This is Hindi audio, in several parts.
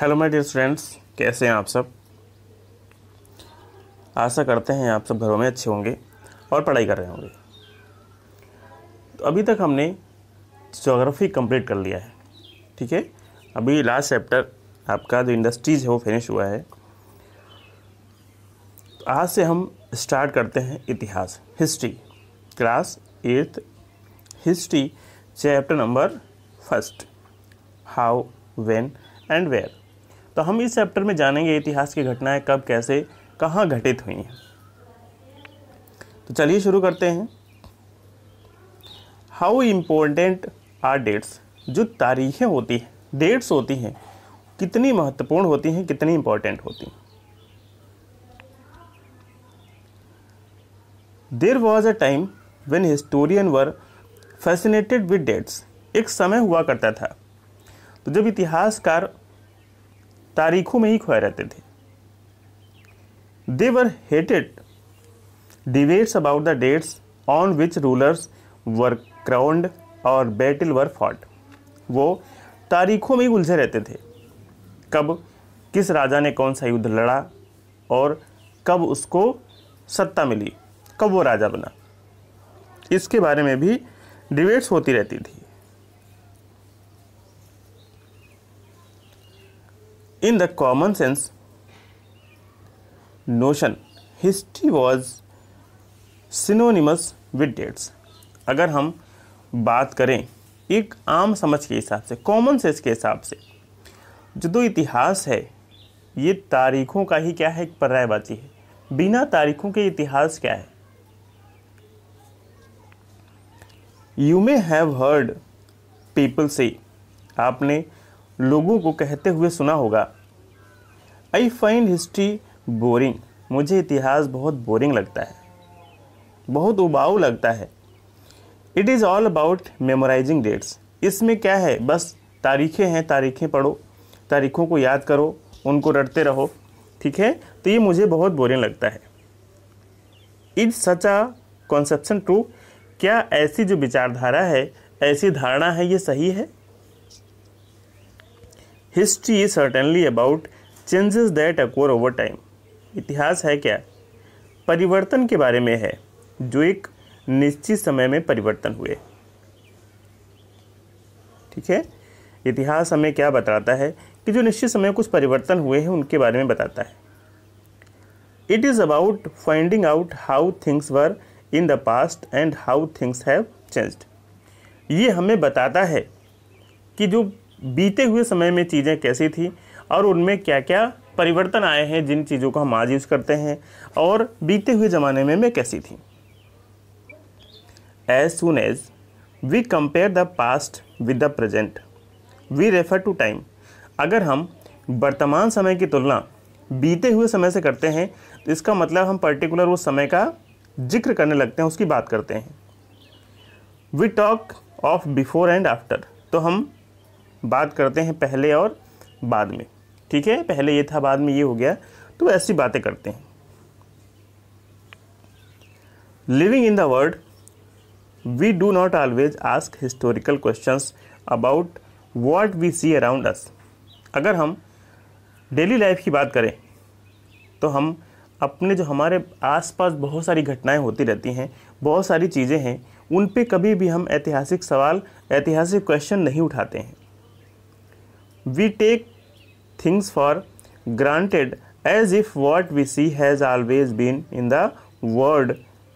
हेलो माय डियर स्टूडेंट्स, कैसे हैं आप सब। आशा करते हैं आप सब घरों में अच्छे होंगे और पढ़ाई कर रहे होंगे। तो अभी तक हमने ज्योग्राफी कंप्लीट कर लिया है, ठीक है। अभी लास्ट चैप्टर आपका जो इंडस्ट्रीज है वो फिनिश हुआ है। तो आज से हम स्टार्ट करते हैं इतिहास, history, class 8th history, chapter number 1, how, when and where. तो हम इस चैप्टर में जानेंगे इतिहास की घटनाएं कब, कैसे, कहाँ घटित हुई हैं। तो चलिए शुरू करते हैं। How important are dates. जो तारीखें होती हैं, डेट्स होती हैं, कितनी महत्वपूर्ण होती हैं, कितनी इम्पोर्टेंट होती हैं। There was a time when historian were fascinated with dates. एक समय हुआ करता था तो जब इतिहासकार तारीखों में ही खोए रहते थे। They were heated debates about the dates on which rulers were crowned और बैटल वर फॉट। वो तारीखों में ही उलझे रहते थे, कब किस राजा ने कौन सा युद्ध लड़ा और कब उसको सत्ता मिली, कब वो राजा बना, इसके बारे में भी डिबेट्स होती रहती थी। In the common sense notion, history was synonymous with dates. अगर हम बात करें एक आम समझ के हिसाब से, कॉमन सेंस के हिसाब से, जो इतिहास है ये तारीखों का ही क्या है, एक पर्यायवाची है। बिना तारीखों के इतिहास क्या है। You may have heard people say, आपने लोगों को कहते हुए सुना होगा, आई फाइंड हिस्ट्री बोरिंग। मुझे इतिहास बहुत बोरिंग लगता है, बहुत उबाऊ लगता है। It is all about memorising dates. इसमें क्या है, बस तारीखें हैं, तारीखें पढ़ो, तारीखों को याद करो, उनको रटते रहो, ठीक है। तो ये मुझे बहुत बोरिंग लगता है। Is such a conception true. क्या ऐसी जो विचारधारा है, ऐसी धारणा है, ये सही है। History is certainly about changes that acore over time. इतिहास है क्या, परिवर्तन के बारे में है जो एक निश्चित समय में परिवर्तन हुए, ठीक है। इतिहास हमें क्या बताता है कि जो निश्चित समय कुछ परिवर्तन हुए हैं उनके बारे में बताता है। It is about finding out how things were in the past and how things have changed. ये हमें बताता है कि जो बीते हुए समय में चीज़ें कैसी थी और उनमें क्या क्या परिवर्तन आए हैं, जिन चीज़ों को हम आज यूज़ करते हैं, और बीते हुए ज़माने में कैसी थी। As soon as we compare the past with the present we refer to time. अगर हम वर्तमान समय की तुलना बीते हुए समय से करते हैं तो इसका मतलब हम पर्टिकुलर उस समय का जिक्र करने लगते हैं, उसकी बात करते हैं। We talk of before and after. तो हम बात करते हैं पहले और बाद में, ठीक है। पहले ये था, बाद में ये हो गया, तो ऐसी बातें करते हैं। Living in the world we do not always ask historical questions about what we see around us. अगर हम डेली लाइफ की बात करें तो हम अपने जो हमारे आसपास बहुत सारी घटनाएं होती रहती हैं, बहुत सारी चीज़ें हैं, उन पे कभी भी हम ऐतिहासिक सवाल, ऐतिहासिक क्वेश्चन नहीं उठाते हैं। We take things for granted as if what we see has always been in the world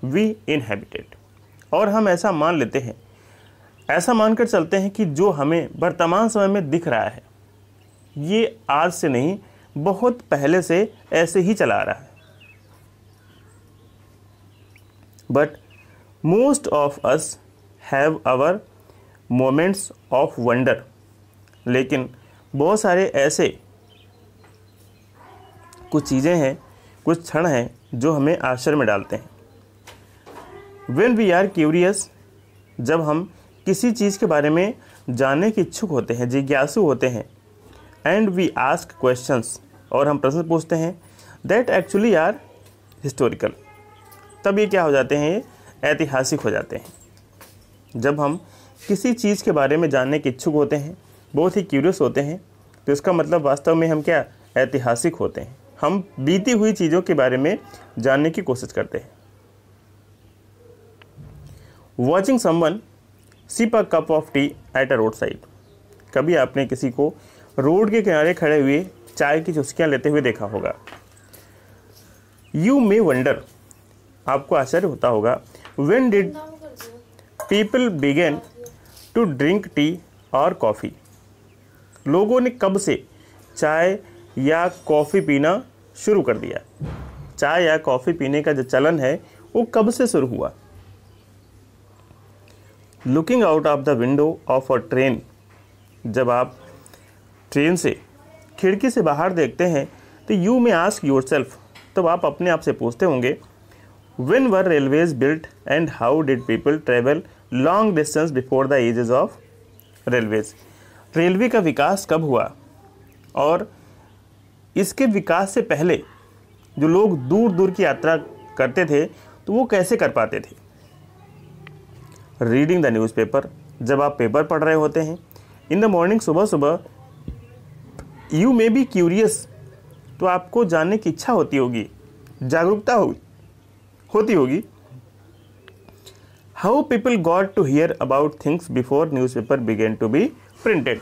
we inhabited। और हम ऐसा मान लेते हैं, ऐसा मानकर चलते हैं कि जो हमें वर्तमान समय में दिख रहा है ये आज से नहीं, बहुत पहले से ऐसे ही चला आ रहा है। But most of us have our moments of wonder। लेकिन बहुत सारे ऐसे कुछ चीज़ें हैं, कुछ क्षण हैं जो हमें आश्चर्य में डालते हैं। When we are curious, जब हम किसी चीज़ के बारे में जानने के इच्छुक होते हैं, जिज्ञासु होते हैं, and we ask questions, और हम प्रश्न पूछते हैं, that actually are historical। तब ये क्या हो जाते हैं, ये ऐतिहासिक हो जाते हैं। जब हम किसी चीज़ के बारे में जानने के इच्छुक होते हैं, बहुत ही क्यूरियस होते हैं, तो इसका मतलब वास्तव में हम क्या ऐतिहासिक होते हैं, हम बीती हुई चीज़ों के बारे में जानने की कोशिश करते हैं। Watching someone sip a cup of tea at a road side. कभी आपने किसी को रोड के किनारे खड़े हुए चाय की चुस्कियाँ लेते हुए देखा होगा। यू मे वंडर, आपको आश्चर्य होता होगा, when did people begin to drink tea और कॉफ़ी। लोगों ने कब से चाय या कॉफ़ी पीना शुरू कर दिया। चाय या कॉफ़ी पीने का जो चलन है वो कब से शुरू हुआ। Looking out of the window of a train, जब आप ट्रेन से खिड़की से बाहर देखते हैं तो you may ask yourself, तब आप अपने आप से पूछते होंगे, when were railways built and how did people travel long distance before the ages of railways. Railway का विकास कब हुआ और इसके विकास से पहले जो लोग दूर दूर की यात्रा करते थे तो वो कैसे कर पाते थे। रीडिंग द न्यूज़पेपर, जब आप पेपर पढ़ रहे होते हैं। इन द मॉर्निंग, सुबह सुबह। यू मे बी क्यूरियस, तो आपको जानने की इच्छा होती होगी, जागरूकता होती होगी। How people got to hear about things before newspaper begin to be printed.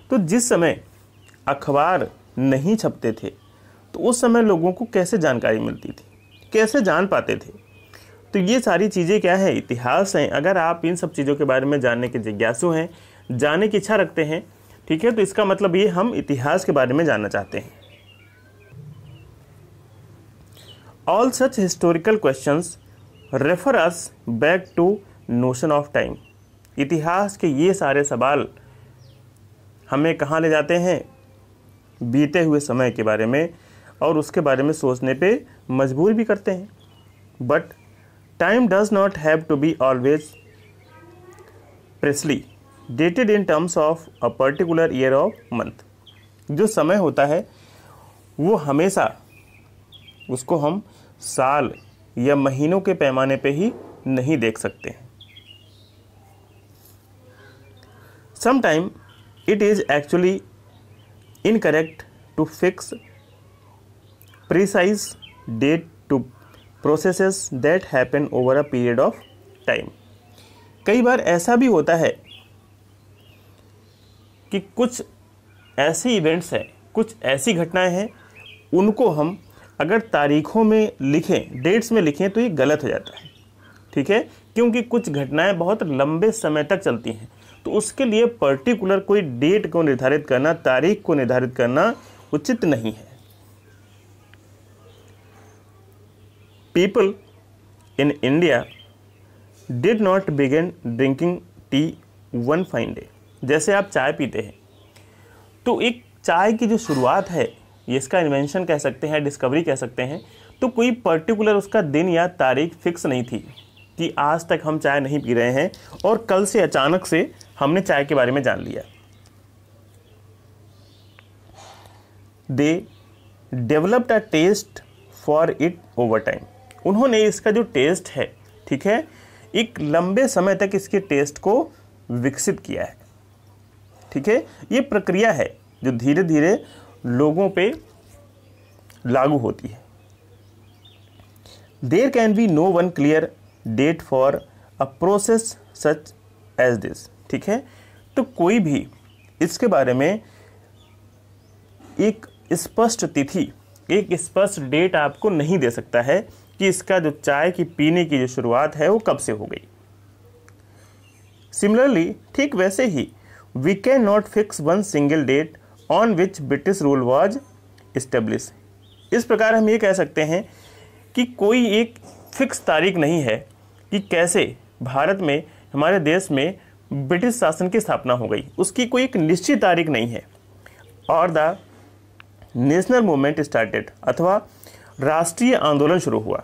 तो जिस समय अखबार नहीं छपते थे तो उस समय लोगों को कैसे जानकारी मिलती थी, कैसे जान पाते थे। तो ये सारी चीज़ें क्या है, इतिहास हैं। अगर आप इन सब चीज़ों के बारे में जानने के जिज्ञासु हैं, जानने की इच्छा रखते हैं, ठीक है, तो इसका मतलब ये हम इतिहास के बारे में जानना चाहते हैं। All such historical questions refer us back to notion of time. इतिहास के ये सारे सवाल हमें कहाँ ले जाते हैं, बीते हुए समय के बारे में, और उसके बारे में सोचने पे मजबूर भी करते हैं। But time does not have to be always precisely dated in terms of a particular year of month. जो समय होता है वो हमेशा उसको हम साल या महीनों के पैमाने पे ही नहीं देख सकते हैं। Sometime it is actually incorrect to fix precise date to processes that happen over a period of time। कई बार ऐसा भी होता है कि कुछ ऐसे इवेंट्स हैं, कुछ ऐसी घटनाएं हैं, उनको हम अगर तारीखों में लिखें, डेट्स में लिखें तो ये गलत हो जाता है, ठीक है, क्योंकि कुछ घटनाएं बहुत लंबे समय तक चलती हैं। तो उसके लिए पर्टिकुलर कोई डेट को निर्धारित करना, तारीख को निर्धारित करना उचित नहीं है। People in India did not begin drinking tea one fine day. जैसे आप चाय पीते हैं तो एक चाय की जो शुरुआत है, ये इसका इन्वेंशन कह सकते हैं, डिस्कवरी कह सकते हैं, तो कोई पर्टिकुलर उसका दिन या तारीख फिक्स नहीं थी कि आज तक हम चाय नहीं पी रहे हैं और कल से अचानक से हमने चाय के बारे में जान लिया। They developed a taste for it over time. उन्होंने इसका जो टेस्ट है, ठीक है, एक लंबे समय तक इसके टेस्ट को विकसित किया है, ठीक है। ये प्रक्रिया है जो धीरे धीरे लोगों पे लागू होती है। There can be no one clear date for a process such as this, ठीक है। तो कोई भी इसके बारे में एक स्पष्ट तिथि, एक स्पष्ट डेट आपको नहीं दे सकता है कि इसका जो चाय की पीने की जो शुरुआत है वो कब से हो गई। सिमिलरली, ठीक वैसे ही, we can not fix one single date on which British rule was establish. इस प्रकार हम ये कह सकते हैं कि कोई एक फिक्स तारीख नहीं है कि कैसे भारत में, हमारे देश में ब्रिटिश शासन की स्थापना हो गई, उसकी कोई एक निश्चित तारीख नहीं है। और द नेशनल मूवमेंट स्टार्टेड, अथवा राष्ट्रीय आंदोलन शुरू हुआ,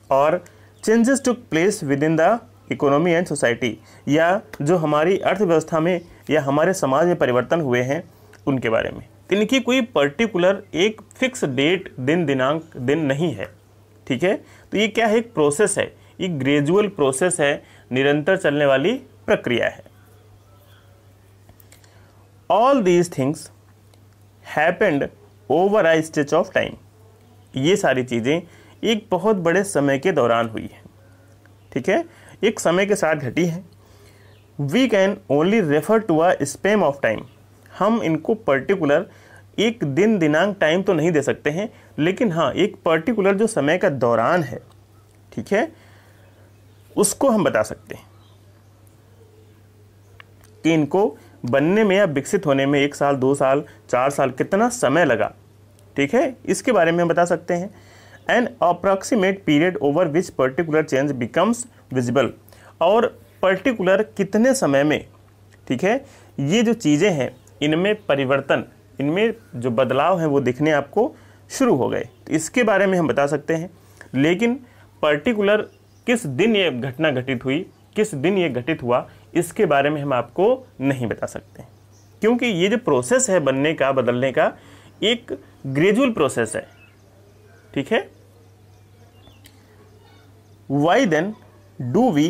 और changes took place with in the economy and society, या जो हमारी अर्थव्यवस्था में या हमारे समाज में परिवर्तन हुए हैं उनके बारे में। इनकी कोई पर्टिकुलर एक फिक्स डेट, दिन दिनांक, दिन नहीं है, ठीक है। तो ये क्या है, एक प्रोसेस है, ये ग्रेजुअल प्रोसेस है, निरंतर चलने वाली प्रक्रिया है। All these things happened over a stretch of time. ये सारी चीज़ें एक बहुत बड़े समय के दौरान हुई है, ठीक है, एक समय के साथ घटी है। We can only refer to a span of time. हम इनको पर्टिकुलर एक दिन दिनांक टाइम तो नहीं दे सकते हैं, लेकिन हाँ एक पर्टिकुलर जो समय का दौरान है, ठीक है, उसको हम बता सकते हैं कि इनको बनने में या विकसित होने में 1 साल, 2 साल, 4 साल कितना समय लगा, ठीक है, इसके बारे में हम बता सकते हैं। An approximate period over which particular change becomes visible. और पर्टिकुलर कितने समय में, ठीक है, ये जो चीज़ें हैं इनमें परिवर्तन, इनमें जो बदलाव हैं वो दिखने आपको शुरू हो गए, तो इसके बारे में हम बता सकते हैं। लेकिन पर्टिकुलर किस दिन ये घटना घटित हुई, किस दिन ये घटित हुआ, इसके बारे में हम आपको नहीं बता सकते, क्योंकि ये जो प्रोसेस है बनने का, बदलने का, एक ग्रेजुअल प्रोसेस है, ठीक है। Why then do we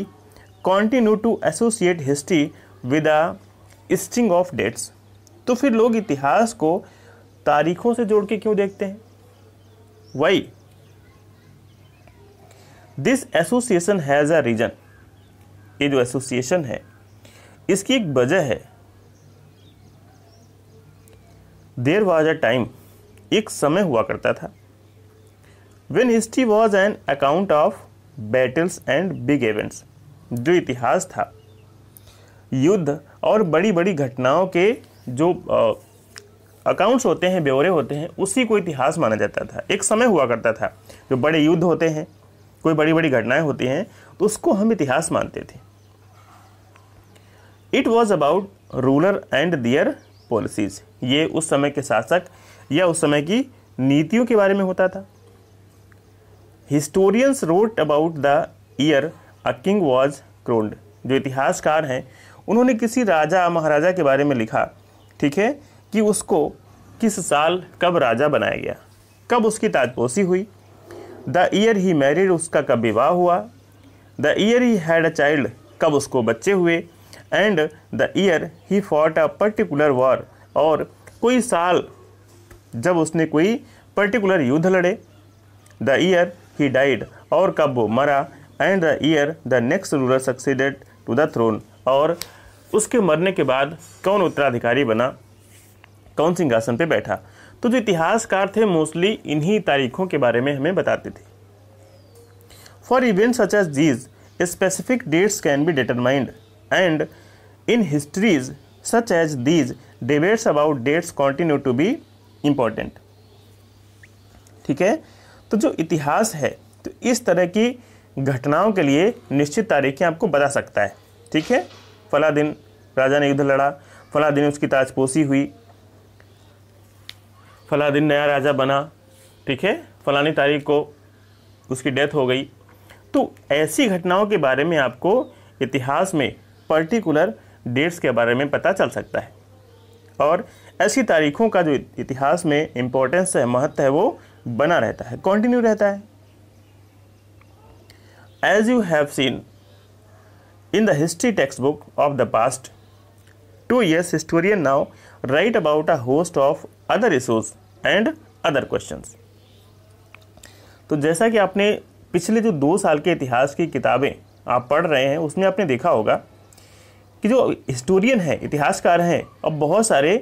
continue to associate history with a string of dates. तो फिर लोग इतिहास को तारीखों से जोड़ के क्यों देखते हैं? Why this association has a reason. ये जो एसोसिएशन है इसकी एक वजह है। देयर वॉज अ टाइम, एक समय हुआ करता था, when history was an account of battles and big events. जो इतिहास था युद्ध और बड़ी बड़ी घटनाओं के जो अकाउंट्स होते हैं, ब्यौरे होते हैं, उसी को इतिहास माना जाता था। एक समय हुआ करता था, जो बड़े युद्ध होते हैं, कोई बड़ी बड़ी घटनाएं होती हैं, तो उसको हम इतिहास मानते थे। It was about ruler and their policies. ये उस समय के शासक या उस समय की नीतियों के बारे में होता था। Historians wrote about the year a king was crowned. जो इतिहासकार हैं उन्होंने किसी राजा महाराजा के बारे में लिखा, ठीक है, कि उसको किस साल कब राजा बनाया गया, कब उसकी ताजपोशी हुई, द ईयर ही मैरिड, उसका कब विवाह हुआ, the year he had a child, कब उसको बच्चे हुए, and the year he fought a particular war, और कोई साल जब उसने कोई पर्टिकुलर युद्ध लड़े, द ईयर ही डाइड, और कब वो मरा, and the year the next ruler succeeded to the throne, और उसके मरने के बाद कौन उत्तराधिकारी बना, कौन सिंहासन पे बैठा। तो जो इतिहासकार थे मोस्टली इन्हीं तारीखों के बारे में हमें बताते थे। For events such as these specific dates can be determined, and in histories such as these debates about dates continue to be important. ठीक है, तो जो इतिहास है तो इस तरह की घटनाओं के लिए निश्चित तारीखें आपको बता सकता है। ठीक है, फला दिन राजा ने युद्ध लड़ा, फला दिन उसकी ताजपोशी हुई, फला दिन नया राजा बना, ठीक है, फलानी तारीख को उसकी डेथ हो गई। तो ऐसी घटनाओं के बारे में आपको इतिहास में पर्टिकुलर डेट्स के बारे में पता चल सकता है, और ऐसी तारीखों का जो इतिहास में इम्पोर्टेंस है, महत्व है, वो बना रहता है, कंटिन्यू रहता है। As you have seen in the history textbook of the past 2 years, historian now write about a host of other issues and other questions। तो जैसा कि आपने पिछले जो 2 साल के इतिहास की किताबें आप पढ़ रहे हैं उसमें आपने देखा होगा कि जो हिस्टोरियन हैं, इतिहासकार हैं, अब बहुत सारे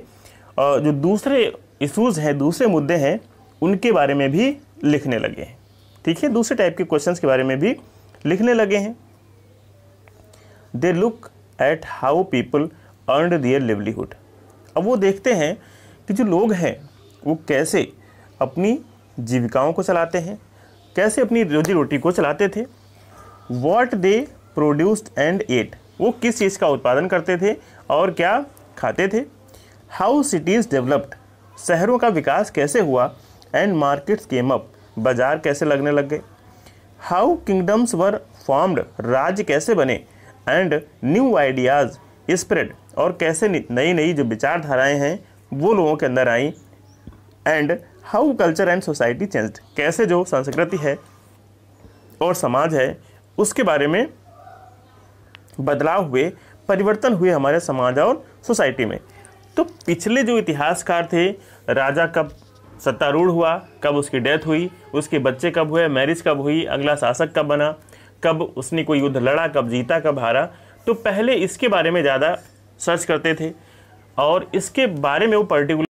जो दूसरे इशूज़ हैं, दूसरे मुद्दे हैं, उनके बारे में भी लिखने लगे हैं। ठीक है, दूसरे टाइप के क्वेश्चंस के बारे में भी लिखने लगे हैं। They look at how people earned their livelihood. अब वो देखते हैं कि जो लोग हैं वो कैसे अपनी जीविकाओं को चलाते हैं, कैसे अपनी रोजी रोटी को चलाते थे। What they produced and ate, वो किस चीज़ का उत्पादन करते थे और क्या खाते थे। हाउ सिटीज़ डेवलप्ड, शहरों का विकास कैसे हुआ। एंड मार्केट्स केम अप, बाजार कैसे लगने लग गए। हाउ किंगडम्स वर फॉर्म्ड, राज्य कैसे बने। एंड न्यू आइडियाज़ स्प्रेड, और कैसे नई नई जो विचारधाराएं हैं वो लोगों के अंदर आई। And how culture and society changed, कैसे जो संस्कृति है और समाज है उसके बारे में बदलाव हुए, परिवर्तन हुए हमारे समाज और सोसाइटी में। तो पिछले जो इतिहासकार थे, राजा कब सत्तारूढ़ हुआ, कब उसकी डेथ हुई, उसके बच्चे कब हुए, मैरिज कब हुई, अगला शासक कब बना, कब उसने कोई युद्ध लड़ा, कब जीता, कब हारा, तो पहले इसके बारे में ज़्यादा सर्च करते थे और इसके बारे में वो पर्टिकुलर